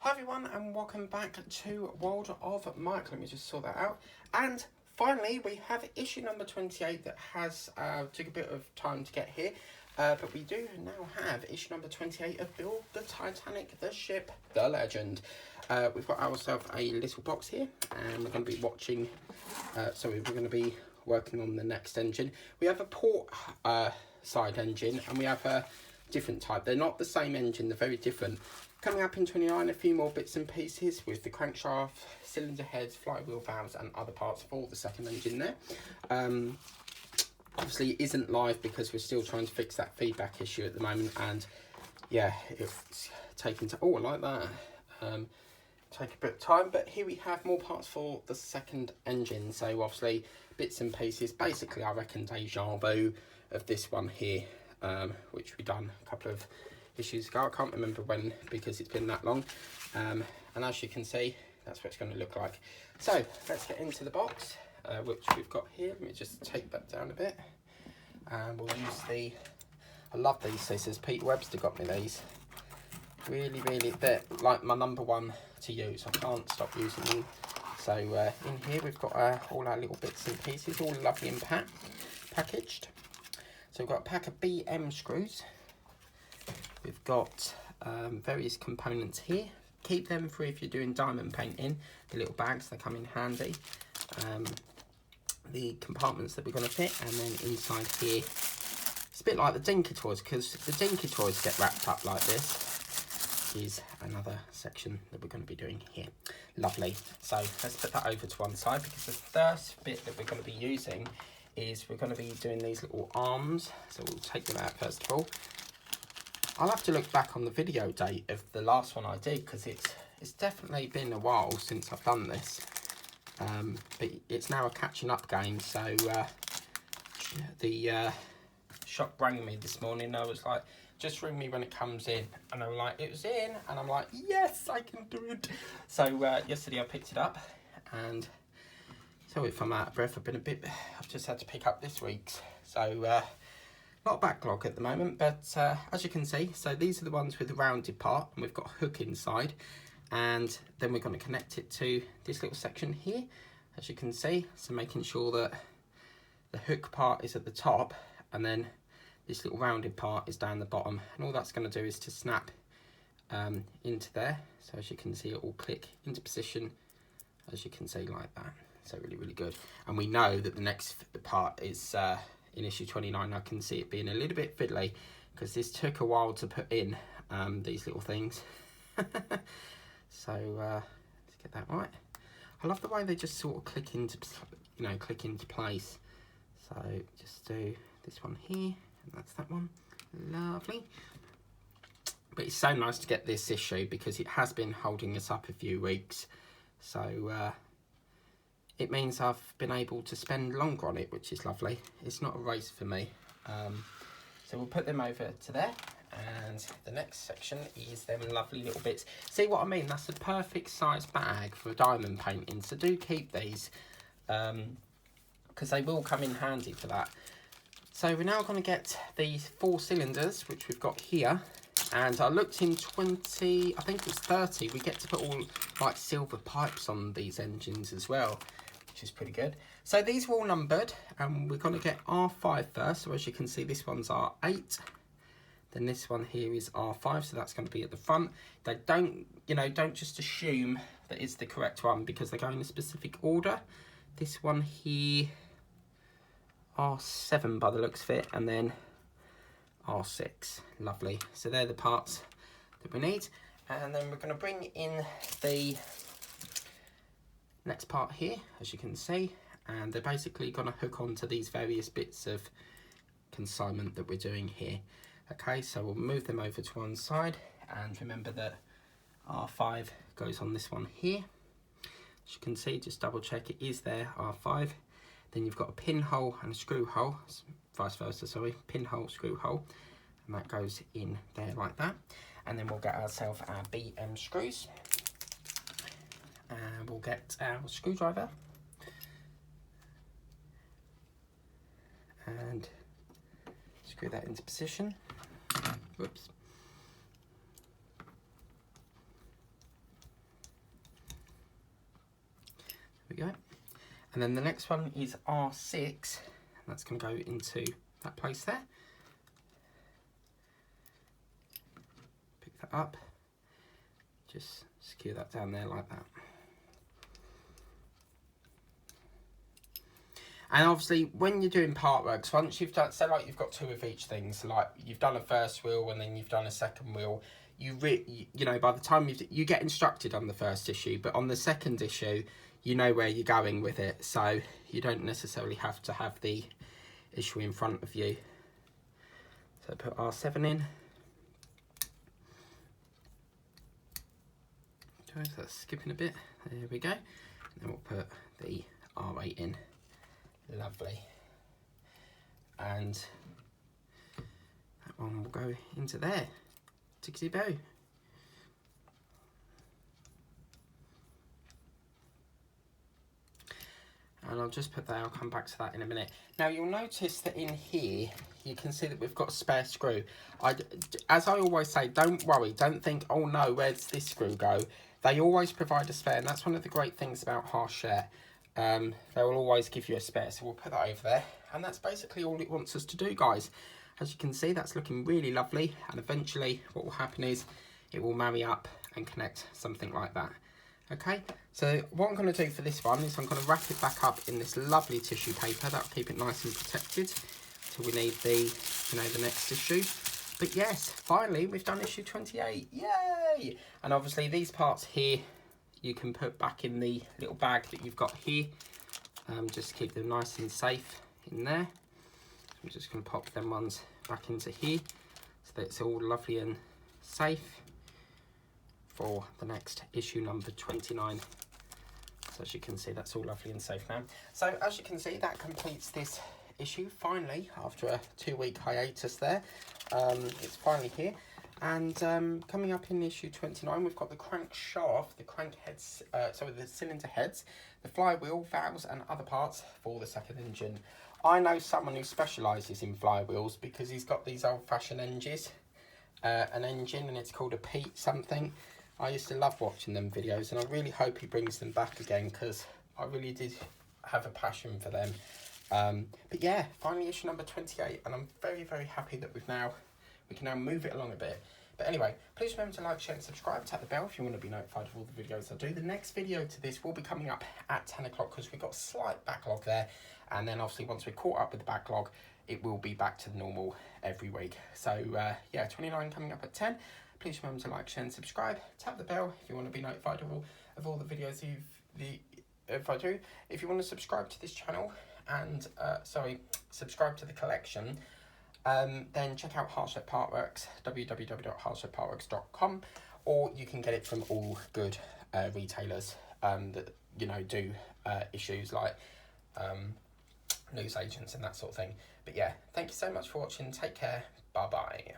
Hi everyone and welcome back to World of Mike. Let me just sort that out. And finally we have issue number 28 that has took a bit of time to get here. But we do now have issue number 28 of Build the Titanic, the ship, the legend. We've got ourselves a little box here and we're going to be watching, we're going to be working on the next engine. We have a port side engine and we have a different type. They're not the same engine, they're very different. Coming up in 29, a few more bits and pieces with the crankshaft, cylinder heads, flywheel valves and other parts for the second engine there. Obviously it isn't live because we're still trying to fix that feedback issue at the moment, and yeah, it's taken to, oh, I like that. Take a bit of time, but here we have more parts for the second engine. So obviously bits and pieces, basically I reckon deja vu of this one here, which we done a couple of issues ago. I can't remember when because it's been that long, and as you can see that's what it's going to look like. So let's get into the box, which we've got here. Let me just take that down a bit and we'll use the, I love these scissors, Pete Webster got me these, really they're like my number one to use. I can't stop using them. So in here we've got all our little bits and pieces, all lovely and packaged. So we've got a pack of BM screws. We've got various components here. Keep them for if you're doing diamond painting. The little bags, they come in handy. The compartments that we're going to fit, and then inside here, it's a bit like the Dinky toys, because the Dinky toys get wrapped up like this. Is another section that we're going to be doing here. Lovely. So let's put that over to one side, because the first bit that we're going to be using is we're going to be doing these little arms. So we'll take them out first of all. I'll have to look back on the video date of the last one I did, because it's definitely been a while since I've done this. But it's now a catching up game. So the shop rang me this morning. I was like, just ring me when it comes in, and I'm like, it was in, and I'm like, yes, I can do it. So yesterday I picked it up, and so if I'm out of breath, I've just had to pick up this week's. So not a backlog at the moment, but as you can see, so these are the ones with the rounded part, and we've got a hook inside, and then we're going to connect it to this little section here, as you can see. So making sure that the hook part is at the top, and then this little rounded part is down the bottom, and all that's going to do is to snap into there. So as you can see, it will click into position, as you can see, like that. So really good. And we know that the next part is in issue 29. I can see it being a little bit fiddly because this took a while to put in, these little things. So let's get that right. I love the way they just sort of click into place. So just do this one here, and that's that one. Lovely. But it's so nice to get this issue because it has been holding us up a few weeks. So it means I've been able to spend longer on it, which is lovely. It's not a race for me. So we'll put them over to there. And the next section is them lovely little bits. See what I mean? That's a perfect size bag for diamond painting. So do keep these, because they will come in handy for that. So we're now going to get these 4 cylinders, which we've got here. And I looked in 20, I think it's 30. We get to put all like silver pipes on these engines as well, which is pretty good. So these are all numbered, and we're going to get R5 first. So as you can see, this one's R8. Then this one here is R5, so that's going to be at the front. They don't just assume that it's the correct one because they go in a specific order. This one here, R7 by the looks of it, and then R6. Lovely. So they're the parts that we need. And then we're going to bring in the next part here, as you can see. And they're basically going to hook onto these various bits of consignment that we're doing here. Okay, so we'll move them over to one side, and remember that R5 goes on this one here. As you can see, just double check it is there, R5. Then you've got a pinhole and a screw hole, vice versa, sorry, pinhole, screw hole, and that goes in there like that. And then we'll get ourselves our BM screws, and we'll get our screwdriver, and screw that into position. Whoops. we go. And then the next one is R6, and that's going to go into that place there. Pick that up, just secure that down there like that. And obviously, when you're doing part works, once you've done, say like you've got 2 of each thing, so like you've done a first wheel and then you've done a second wheel, you know, by the time you get instructed on the first issue, but on the second issue, you know where you're going with it, so you don't necessarily have to have the issue in front of you. So put R7 in. Okay, so that's skipping a bit. There we go. And then we'll put the R8 in. Lovely. And that one will go into there. Tickety bow. And I'll just put that, I'll come back to that in a minute. Now you'll notice that in here, you can see that we've got a spare screw. As I always say, don't worry, don't think, oh no, where's this screw go? They always provide a spare, and that's one of the great things about Harshare. They will always give you a spare, so we'll put that over there. And that's basically all it wants us to do, guys. As you can see, that's looking really lovely, and eventually what will happen is it will marry up and connect something like that. Okay, so what I'm going to do for this one is I'm going to wrap it back up in this lovely tissue paper. That'll keep it nice and protected till we need the, you know, the next issue. But yes, finally we've done issue 28. Yay! And obviously these parts here you can put back in the little bag that you've got here, just to keep them nice and safe in there. I'm just going to pop them ones back into here so that it's all lovely and safe for the next issue number 29. So as you can see, that's all lovely and safe now. So as you can see, that completes this issue finally after a 2-week hiatus there. It's finally here. And coming up in issue 29, we've got the crankshaft, the crank heads, the cylinder heads, the flywheel, valves and other parts for the second engine. I know someone who specialises in flywheels because he's got these old-fashioned engines, an engine, and it's called a Pete something. I used to love watching them videos, and I really hope he brings them back again because I really did have a passion for them. But yeah, finally issue number 28, and I'm very, very happy that we can now move it along a bit. But anyway, please remember to like, share and subscribe, tap the bell if you want to be notified of all the videos I do. The next video to this will be coming up at 10 o'clock because we've got a slight backlog there. And then obviously once we're caught up with the backlog, it will be back to normal every week. So yeah, 29 coming up at 10. Please remember to like, share and subscribe, tap the bell if you want to be notified of all the videos if I do. If you want to subscribe to this channel and, subscribe to the collection, then check out Harshare Partworks, www.harsharepartworks.com, or you can get it from all good retailers that, you know, do issues like news agents and that sort of thing. But yeah, thank you so much for watching. Take care. Bye bye.